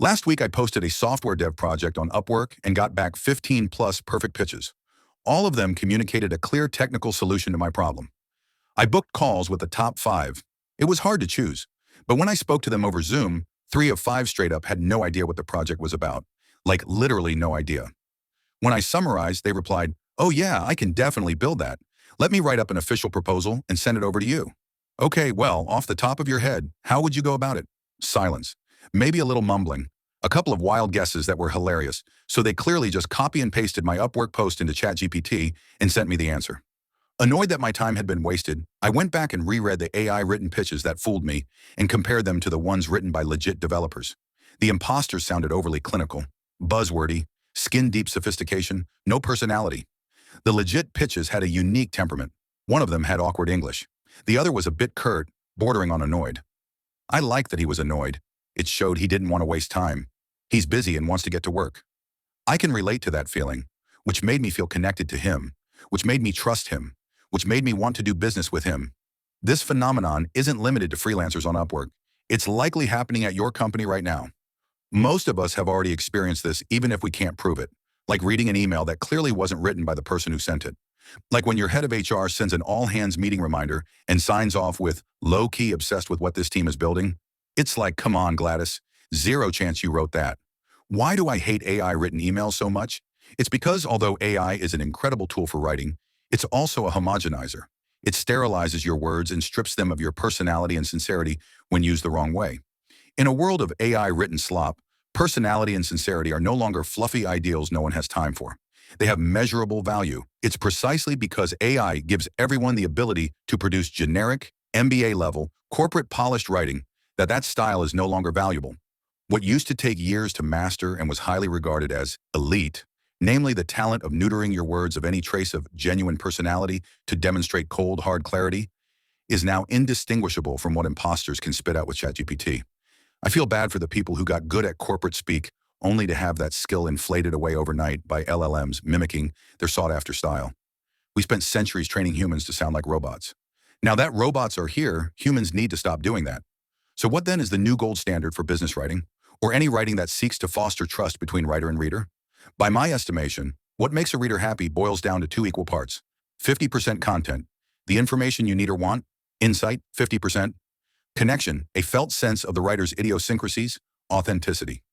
Last week, I posted a software dev project on Upwork and got back 15 plus perfect pitches. All of them communicated a clear technical solution to my problem. I booked calls with the top 5. It was hard to choose, but when I spoke to them over Zoom, 3 of 5 straight up had no idea what the project was about. Like literally no idea. When I summarized, they replied, "Oh yeah, I can definitely build that. Let me write up an official proposal and send it over to you." Okay, well, off the top of your head, how would you go about it? Silence. Maybe a little mumbling. A couple of wild guesses that were hilarious, so they clearly just copy and pasted my Upwork post into ChatGPT and sent me the answer. Annoyed that my time had been wasted, I went back and reread the AI-written pitches that fooled me and compared them to the ones written by legit developers. The imposters sounded overly clinical, buzzwordy, skin-deep sophistication, no personality. The legit pitches had a unique temperament. One of them had awkward English. The other was a bit curt, bordering on annoyed. I liked that he was annoyed. It showed he didn't want to waste time. He's busy and wants to get to work. I can relate to that feeling, which made me feel connected to him, which made me trust him, which made me want to do business with him. This phenomenon isn't limited to freelancers on Upwork. It's likely happening at your company right now. Most of us have already experienced this even if we can't prove it, like reading an email that clearly wasn't written by the person who sent it. Like when your head of HR sends an all-hands meeting reminder and signs off with low-key obsessed with what this team is building. It's like, come on, Gladys, zero chance you wrote that. Why do I hate AI-written emails so much? It's because although AI is an incredible tool for writing, it's also a homogenizer. It sterilizes your words and strips them of your personality and sincerity when used the wrong way. In a world of AI-written slop, personality and sincerity are no longer fluffy ideals no one has time for. They have measurable value. It's precisely because AI gives everyone the ability to produce generic, MBA-level, corporate polished writing that style is no longer valuable. What used to take years to master and was highly regarded as elite, namely the talent of neutering your words of any trace of genuine personality to demonstrate cold, hard clarity, is now indistinguishable from what imposters can spit out with ChatGPT. I feel bad for the people who got good at corporate speak only to have that skill inflated away overnight by LLMs mimicking their sought-after style. We spent centuries training humans to sound like robots. Now that robots are here, humans need to stop doing that. So what then is the new gold standard for business writing, or any writing that seeks to foster trust between writer and reader? By my estimation, what makes a reader happy boils down to 2 equal parts. 50% content, the information you need or want, insight, 50%, connection, a felt sense of the writer's idiosyncrasies, authenticity.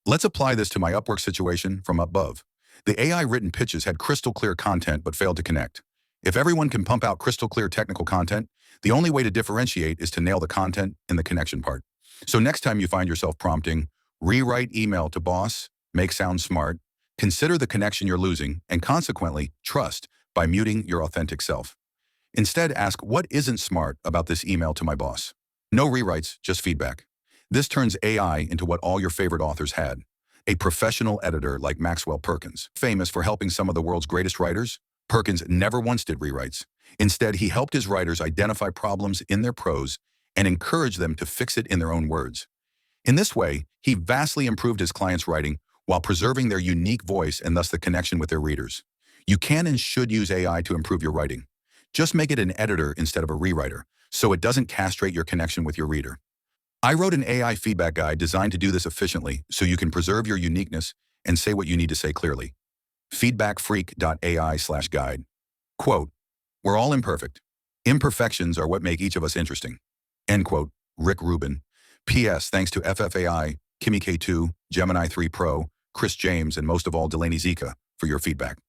Let's apply this to my Upwork situation from above. The AI-written pitches had crystal clear content but failed to connect. If everyone can pump out crystal clear technical content, the only way to differentiate is to nail the content in the connection part. So next time you find yourself prompting, rewrite email to boss, make sound smart, consider the connection you're losing, and consequently, trust by muting your authentic self. Instead, ask what isn't smart about this email to my boss. No rewrites, just feedback. This turns AI into what all your favorite authors had. A professional editor like Maxwell Perkins. Famous for helping some of the world's greatest writers, Perkins never once did rewrites. Instead, he helped his writers identify problems in their prose and encourage them to fix it in their own words. In this way, he vastly improved his clients' writing while preserving their unique voice and thus the connection with their readers. You can and should use AI to improve your writing. Just make it an editor instead of a rewriter, so it doesn't castrate your connection with your reader. I wrote an AI feedback guide designed to do this efficiently so you can preserve your uniqueness and say what you need to say clearly. feedbackfreak.ai/guide. Quote, "We're all imperfect. Imperfections are what make each of us interesting." End quote. Rick Rubin. P.S. Thanks to FFAI, Kimi K2, Gemini 3 Pro, Chris James, and most of all Delaney Zika for your feedback.